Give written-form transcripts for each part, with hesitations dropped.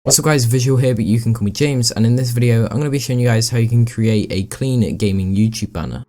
What's up guys, Visual here, but you can call me James, and in this video I'm going to be showing you guys how you can create a clean gaming YouTube banner.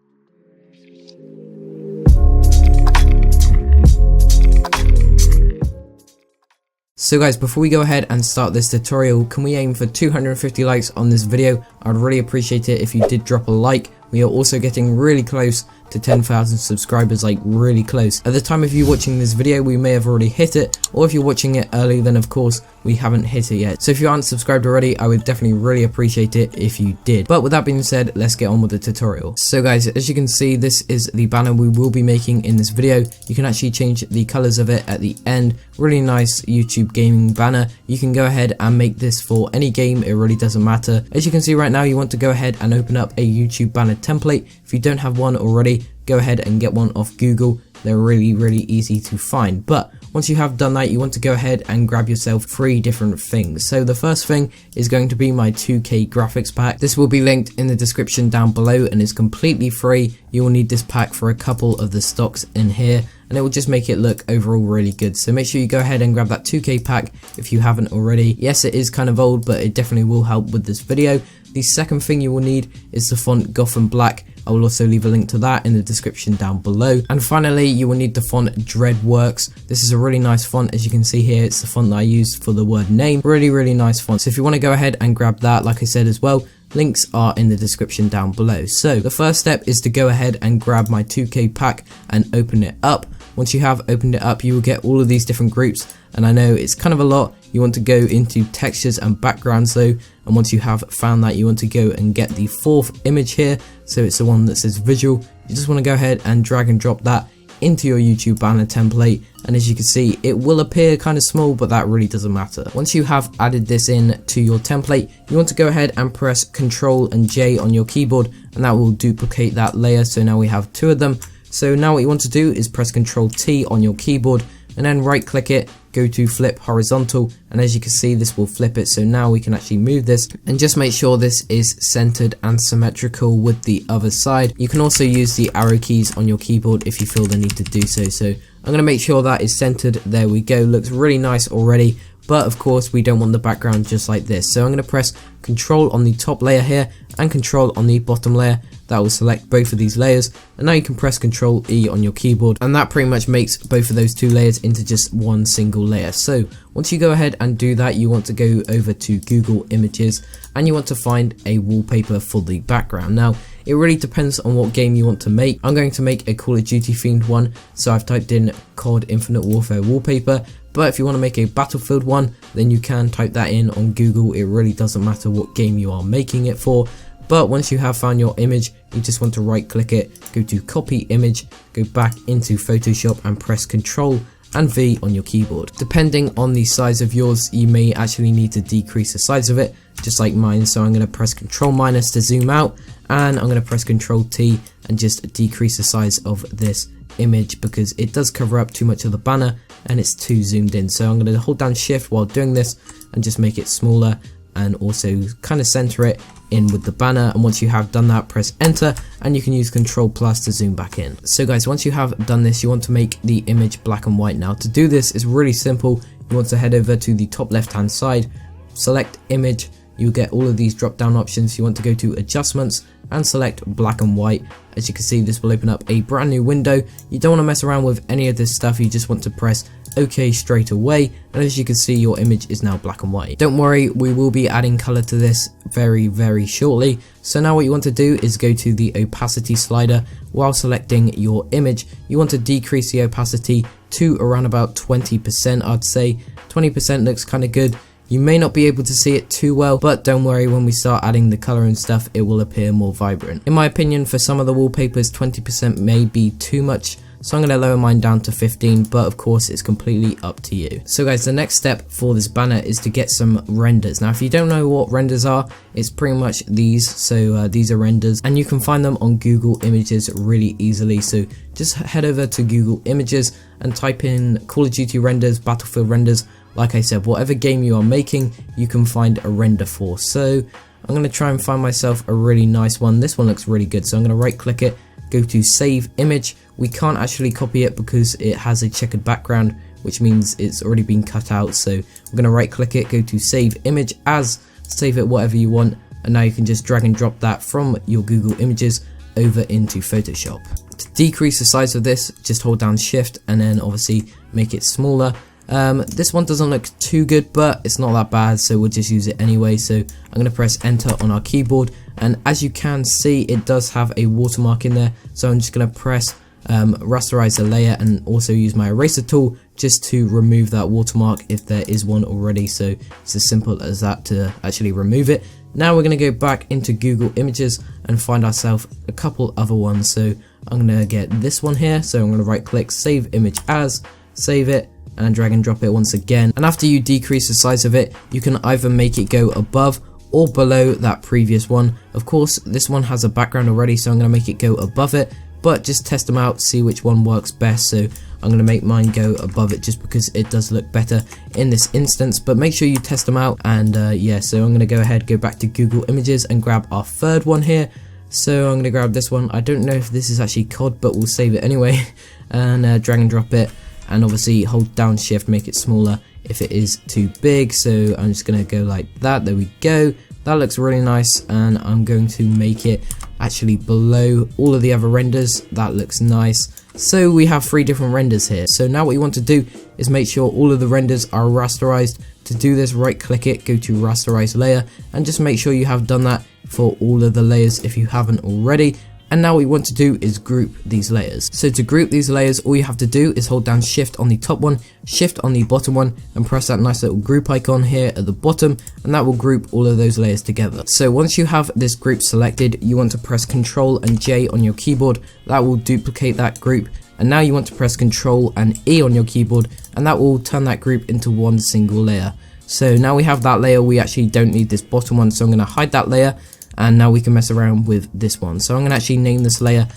So guys, before we go ahead and start this tutorial, can we aim for 250 likes on this video? I'd really appreciate it if you did drop a like. We are also getting really close to 10,000 subscribers, like really close. At the time of you watching this video, we may have already hit it, or if you're watching it early, then of course we haven't hit it yet. So if you aren't subscribed already, I would definitely really appreciate it if you did. But with that being said, let's get on with the tutorial. So guys, as you can see, this is the banner we will be making in this video. You can actually change the colors of it at the end. Really nice YouTube gaming banner. You can go ahead and make this for any game, it really doesn't matter. As you can see right now, you want to go ahead and open up a YouTube banner template. If you don't have one already, go ahead and get one off Google. They're really easy to find. But once you have done that, you want to go ahead and grab yourself 3 different things. So the first thing is going to be my 2K graphics pack. This will be linked in the description down below and is completely free. You will need this pack for a couple of the stocks in here, and it will just make it look overall really good. So make sure you go ahead and grab that 2K pack if you haven't already. Yes, it is kind of old, but it definitely will help with this video. The second thing you will need is the font Gotham Black. I will also leave a link to that in the description down below. And finally, you will need the font Dreadworks. This is a really nice font. As you can see here, it's the font that I used for the word name. Really nice font. So if you want to go ahead and grab that, like I said as well, links are in the description down below. So the first step is to go ahead and grab my 2K pack and open it up. Once you have opened it up, you will get all of these different groups, and I know it's kind of a lot. You want to go into textures and backgrounds though, and once you have found that, you want to go and get the 4th image here. So it's the one that says visual. You just want to go ahead and drag and drop that into your YouTube banner template, and as you can see, it will appear kind of small, but that really doesn't matter. Once you have added this in to your template, you want to go ahead and press Ctrl and J on your keyboard, and that will duplicate that layer. So now we have 2 of them. So now what you want to do is press Ctrl T on your keyboard and then right click it, go to flip horizontal, and as you can see, this will flip it. So now we can actually move this, and just make sure this is centered and symmetrical with the other side. You can also use the arrow keys on your keyboard if you feel the need to do so. So I'm going to make sure that is centered. There we go, looks really nice already. But of course we don't want the background just like this. So I'm going to press Control on the top layer here and Control on the bottom layer. That will select both of these layers, and now you can press Control E on your keyboard, and that pretty much makes both of those 2 layers into just one single layer. So once you go ahead and do that, you want to go over to Google Images and you want to find a wallpaper for the background. Now it really depends on what game you want to make. I'm going to make a Call of Duty themed one, so I've typed in COD Infinite Warfare wallpaper. But if you want to make a Battlefield one, then you can type that in on Google. It really doesn't matter what game you are making it for. But once you have found your image, you just want to right click it, go to copy image, go back into Photoshop and press Ctrl and V on your keyboard. Depending on the size of yours, you may actually need to decrease the size of it, just like mine. So I'm going to press Ctrl- to zoom out, and I'm going to press Ctrl T and just decrease the size of this image because it does cover up too much of the banner and it's too zoomed in. So I'm going to hold down Shift while doing this and just make it smaller, and also kind of center it in with the banner. And once you have done that, press enter, and you can use Ctrl+ to zoom back in. So guys, once you have done this, you want to make the image black and white. Now to do this is really simple. You want to head over to the top left hand side, select image. You get all of these drop down options. You want to go to adjustments and select black and white. As you can see, this will open up a brand new window. You don't want to mess around with any of this stuff. You just want to press OK straight away, and as you can see, your image is now black and white. Don't worry, we will be adding color to this very shortly. So now what you want to do is go to the opacity slider. While selecting your image, you want to decrease the opacity to around about 20%. I'd say 20% looks kind of good. You may not be able to see it too well, but don't worry, when we start adding the color and stuff, it will appear more vibrant. In my opinion, for some of the wallpapers, 20% may be too much. So I'm going to lower mine down to 15, but of course it's completely up to you. So guys, the next step for this banner is to get some renders. Now if you don't know what renders are, it's pretty much these. So these are renders, and you can find them on Google Images really easily. So just head over to Google Images and type in Call of Duty renders, Battlefield renders. Like I said, whatever game you are making, you can find a render for. So I'm going to try and find myself a really nice one. This one looks really good, so I'm going to right click it, go to save image. We can't actually copy it because it has a checkered background. which means it's already been cut out. So we're going to right click it, go to save image as, save it whatever you want, and now you can just drag and drop that from your Google Images over into Photoshop. To decrease the size of this, just hold down shift and then obviously make it smaller. This one doesn't look too good, but it's not that bad, so we'll just use it anyway. So I'm going to press enter on our keyboard, and as you can see, it does have a watermark in there. So I'm just going to press rasterize the layer and also use my eraser tool just to remove that watermark if there is one already. So it's as simple as that to actually remove it. Now we're going to go back into Google Images and find ourselves a couple other ones. So I'm going to get this one here, so I'm going to right click, save image as, save it, and drag and drop it once again. And after you decrease the size of it, you can either make it go above or below that previous one. Of course, this one has a background already, so I'm going to make it go above it, but just test them out, see which one works best. So I'm going to make mine go above it just because it does look better in this instance, but make sure you test them out. And yeah, so I'm going to go ahead, go back to Google Images and grab our third one here. So I'm going to grab this one. I don't know if this is actually COD, but we'll save it anyway, and drag and drop it, and obviously hold down shift, make it smaller if it is too big. So I'm just going to go like that. There we go. That looks really nice, and I'm going to make it actually below all of the other renders. That looks nice. So we have 3 different renders here. So now what you want to do is make sure all of the renders are rasterized. To do this, right click it, go to rasterize layer, and just make sure you have done that for all of the layers if you haven't already. And now what we want to do is group these layers. So to group these layers, all you have to do is hold down shift on the top one, shift on the bottom one, and press that nice little group icon here at the bottom, and that will group all of those layers together. So once you have this group selected, you want to press Ctrl and J on your keyboard. That will duplicate that group. And now you want to press Ctrl and E on your keyboard, and that will turn that group into one single layer. So now we have that layer, we actually don't need this bottom one, so I'm going to hide that layer. And now we can mess around with this one. So I'm going to actually name this layer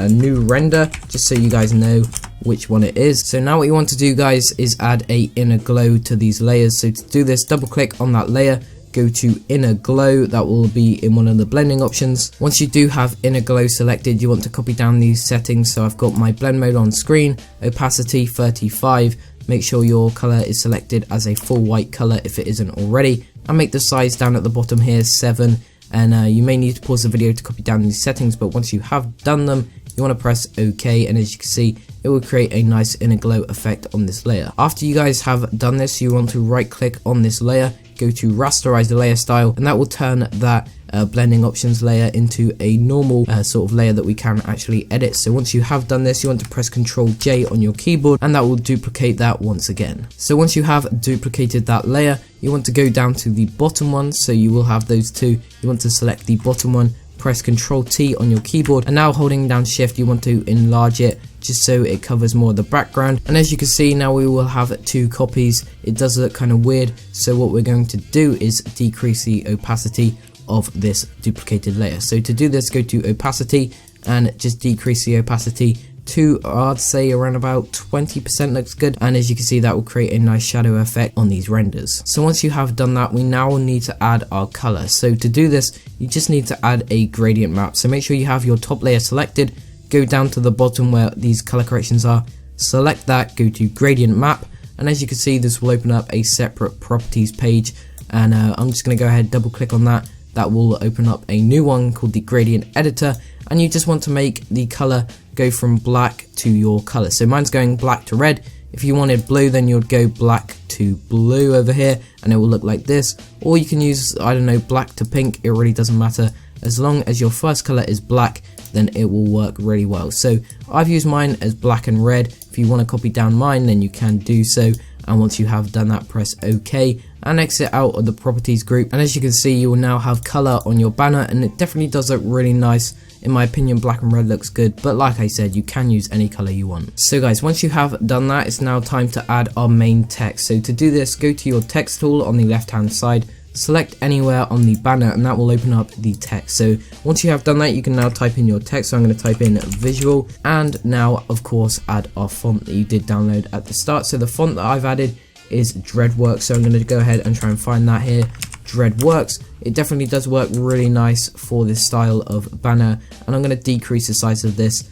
new render, just so you guys know which one it is. So now what you want to do, guys, is add a inner glow to these layers. So to do this, double click on that layer, go to inner glow. That will be in one of the blending options. Once you do have inner glow selected, you want to copy down these settings. So I've got my blend mode on screen, opacity 35. Make sure your color is selected as a full white color if it isn't already, and make the size down at the bottom here 7. And you may need to pause the video to copy down these settings, but once you have done them, you want to press OK, and as you can see, it will create a nice inner glow effect on this layer. After you guys have done this, you want to right click on this layer, go to rasterize the layer style, and that will turn that blending options layer into a normal sort of layer that we can actually edit. So once you have done this, you want to press Ctrl J on your keyboard, and that will duplicate that once again. So once you have duplicated that layer, you want to go down to the bottom one. So you will have those two. You want to select the bottom one, press Ctrl T on your keyboard, and now holding down shift, you want to enlarge it just so it covers more of the background. And as you can see, now we will have 2 copies. It does look kind of weird, so what we're going to do is decrease the opacity of this duplicated layer. So to do this, go to opacity and just decrease the opacity to, I'd say, around about 20% looks good. And as you can see, that will create a nice shadow effect on these renders. So once you have done that, we now need to add our color. So to do this, you just need to add a gradient map. So make sure you have your top layer selected, go down to the bottom where these color corrections are, select that, go to gradient map, and as you can see, this will open up a separate properties page. And I'm just going to go ahead, double click on that. That will open up a new one called the gradient editor, and you just want to make the color go from black to your color. So mine's going black to red. If you wanted blue, then you'd go black to blue over here, and it will look like this. Or you can use, I don't know, black to pink. It really doesn't matter. As long as your first color is black, then it will work really well. So I've used mine as black and red. If you want to copy down mine, then you can do so. And once you have done that, press OK and exit out of the properties group. And as you can see, you will now have color on your banner, and it definitely does look really nice. In my opinion, black and red looks good, but like I said, you can use any color you want. So guys, once you have done that, it's now time to add our main text. So to do this, go to your text tool on the left hand side, select anywhere on the banner, and that will open up the text. So once you have done that, you can now type in your text. So I'm going to type in visual, and now of course add our font that you did download at the start. So the font that I've added is Dreadworks, so I'm going to go ahead and try and find that here, Dreadworks. It definitely does work really nice for this style of banner, and I'm going to decrease the size of this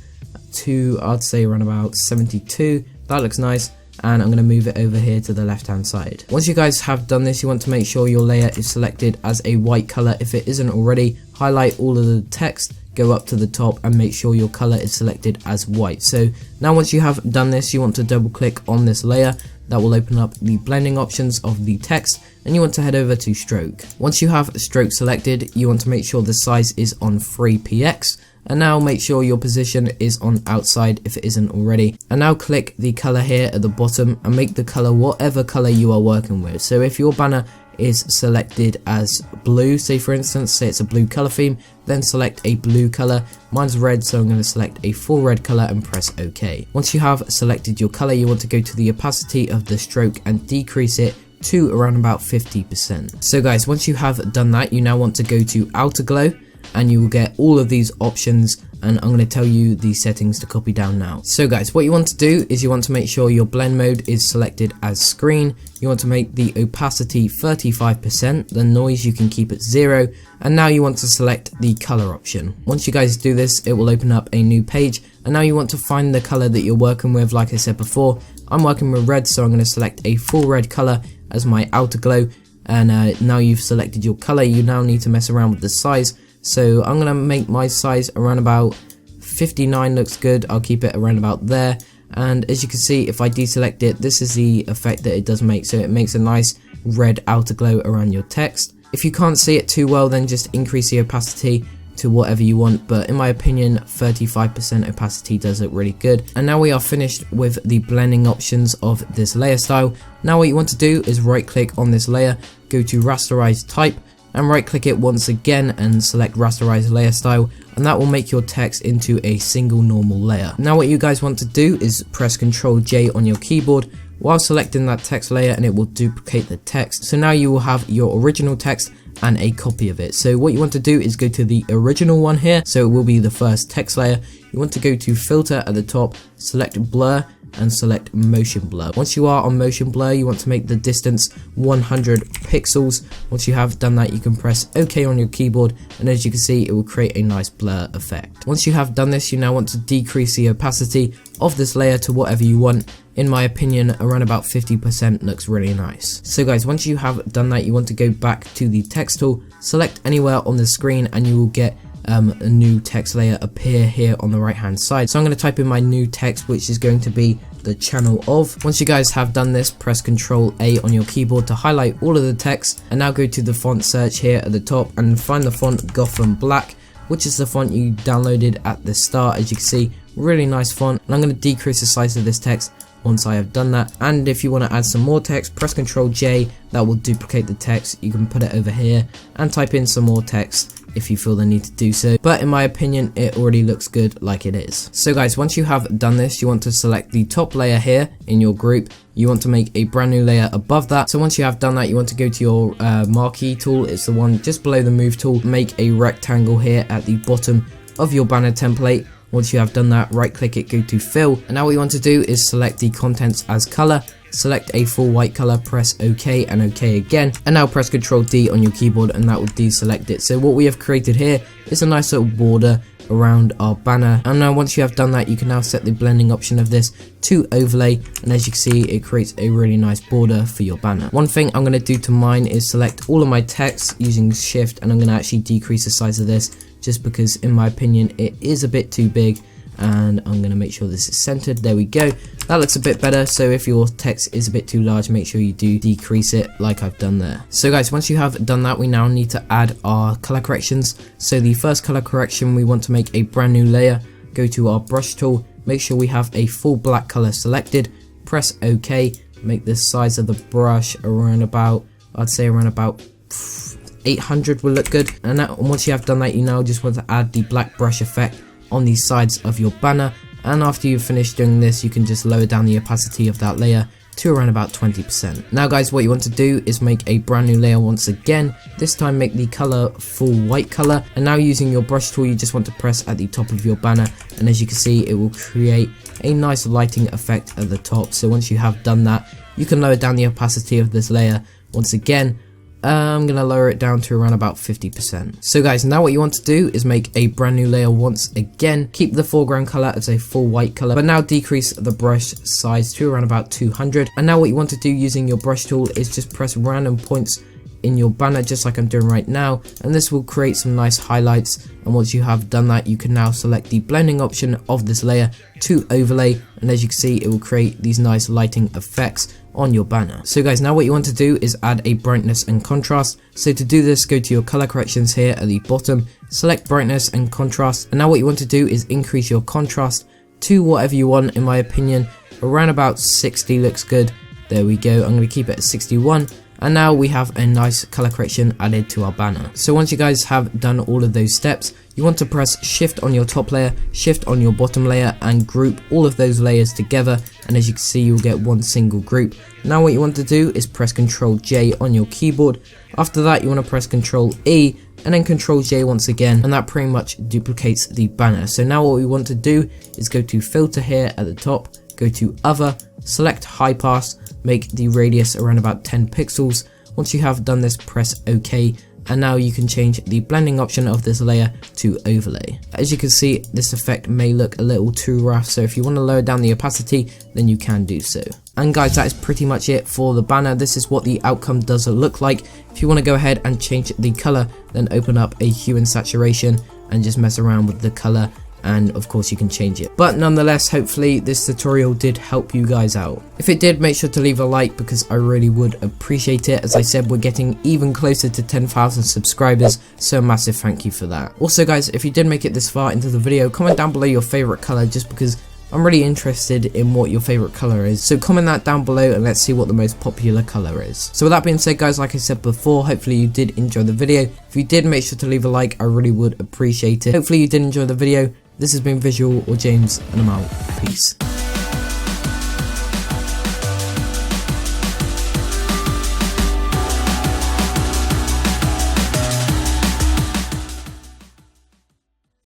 to, I'd say, around about 72. That looks nice. and I'm going to move it over here to the left hand side. Once you guys have done this, you want to make sure your layer is selected as a white color. If it isn't already, highlight all of the text, go up to the top and make sure your color is selected as white. So now once you have done this, you want to double click on this layer. That will open up the blending options of the text, and you want to head over to stroke. Once you have stroke selected, you want to make sure the size is on 3px, and now make sure your position is on outside if it isn't already. And now click the color here at the bottom and make the color whatever color you are working with. So if your banner is selected as blue, say for instance, say it's a blue color theme, then select a blue color. Mine's red, so I'm going to select a full red color and press OK. Once you have selected your color, you want to go to the opacity of the stroke and decrease it to around about 50%. So guys, once you have done that, you now want to go to outer glow, and you will get all of these options, and I'm going to tell you the settings to copy down now. So guys, what you want to do is you want to make sure your blend mode is selected as screen. You want to make the opacity 35%, the noise you can keep at 0, and now you want to select the color option. Once you guys do this, it will open up a new page, and now you want to find the color that you're working with. Like I said before, I'm working with red, so I'm going to select a full red color as my outer glow. And now you've selected your color, you now need to mess around with the size. So I'm going to make my size around about 59, looks good. I'll keep it around about there. And as you can see, if I deselect it, this is the effect that it does make. So it makes a nice red outer glow around your text. If you can't see it too well, then just increase the opacity to whatever you want, but in my opinion 35% opacity does it really good. And now we are finished with the blending options of this layer style. Now what you want to do is right click on this layer, go to rasterize type, and right click it once again and select rasterize layer style, and that will make your text into a single normal layer. Now what you guys want to do is press Ctrl J on your keyboard while selecting that text layer, and it will duplicate the text. So now you will have your original text and a copy of it. So what you want to do is go to the original one here, so it will be the first text layer. You want to go to filter at the top, select blur, and select motion blur. Once you are on motion blur, you want to make the distance 100 pixels. Once you have done that, you can press OK on your keyboard, and as you can see, it will create a nice blur effect. Once you have done this, you now want to decrease the opacity of this layer to whatever you want. In my opinion, around about 50% looks really nice. So guys, once you have done that, you want to go back to the text tool, select anywhere on the screen, and you will get a new text layer appear here on the right hand side. So I'm going to type in my new text, which is going to be the channel of. Once you guys have done this, press Ctrl A on your keyboard to highlight all of the text, and now go to the font search here at the top and find the font Gotham Black, which is the font you downloaded at the start. As you can see, really nice font, and I'm going to decrease the size of this text once I have done that. And if you want to add some more text, press Ctrl J, that will duplicate the text. You can put it over here and type in some more text if you feel the need to do so, but in my opinion it already looks good like it is. So guys, once you have done this, you want to select the top layer here in your group. You want to make a brand new layer above that. So once you have done that, you want to go to your marquee tool. It's the one just below the move tool. Make a rectangle here at the bottom of your banner template. Once you have done that, right click it, go to fill, and now what you want to do is select the contents as color, select a full white color, press OK and OK again, and now press Ctrl D on your keyboard, and that will deselect it. So what we have created here is a nice little border around our banner. And now once you have done that, you can now set the blending option of this to overlay, and as you can see, it creates a really nice border for your banner. One thing I'm going to do to mine is select all of my text using shift, and I'm going to actually decrease the size of this just because in my opinion it is a bit too big, and I'm going to make sure this is centered. There we go, that looks a bit better. So if your text is a bit too large, make sure you do decrease it like I've done there. So guys, once you have done that, we now need to add our color corrections. So the first color correction, we want to make a brand new layer. Go to our brush tool, make sure we have a full black color selected, press OK, make the size of the brush around about, I'd say around about 800 will look good. And once you have done that, you now just want to add the black brush effect on the sides of your banner, and after you've finished doing this, you can just lower down the opacity of that layer to around about 20%. Now guys, what you want to do is make a brand new layer once again. This time make the color full white color, and now using your brush tool, you just want to press at the top of your banner, and as you can see, it will create a nice lighting effect at the top. So once you have done that, you can lower down the opacity of this layer once again, I'm gonna lower it down to around about 50%. So guys, now what you want to do is make a brand new layer once again. Keep the foreground color as a full white color, but now decrease the brush size to around about 200. And now what you want to do using your brush tool is just press random points in your banner, just like I'm doing right now, and this will create some nice highlights. And once you have done that, you can now select the blending option of this layer to overlay, and as you can see, it will create these nice lighting effects on your banner. So guys, now what you want to do is add a brightness and contrast. So to do this, go to your color corrections here at the bottom, select brightness and contrast, and now what you want to do is increase your contrast to whatever you want. In my opinion, around about 60 looks good. There we go. I'm going to keep it at 61. And now we have a nice color correction added to our banner. So once you guys have done all of those steps, you want to press shift on your top layer, shift on your bottom layer, and group all of those layers together. And as you can see, you'll get one single group. Now what you want to do is press Ctrl J on your keyboard. After that, you want to press Ctrl E and then Ctrl J once again, and that pretty much duplicates the banner. So now what we want to do is go to filter here at the top, go to other, select high pass, make the radius around about 10 pixels. Once you have done this, press OK, and now you can change the blending option of this layer to overlay. As you can see, this effect may look a little too rough, so if you want to lower down the opacity, then you can do so. And guys, that is pretty much it for the banner. This is what the outcome does look like. If you want to go ahead and change the color, then open up a hue and saturation and just mess around with the color, and of course you can change it. But nonetheless, hopefully this tutorial did help you guys out. If it did, make sure to leave a like because I really would appreciate it. As I said, we're getting even closer to 10,000 subscribers, so a massive thank you for that. Also guys, if you did make it this far into the video, comment down below your favorite color, just because I'm really interested in what your favorite color is. So comment that down below and let's see what the most popular color is. So with that being said guys, like I said before, hopefully you did enjoy the video. If you did, make sure to leave a like, I really would appreciate it. Hopefully you did enjoy the video. This has been Visual or James, and I'm out. Peace.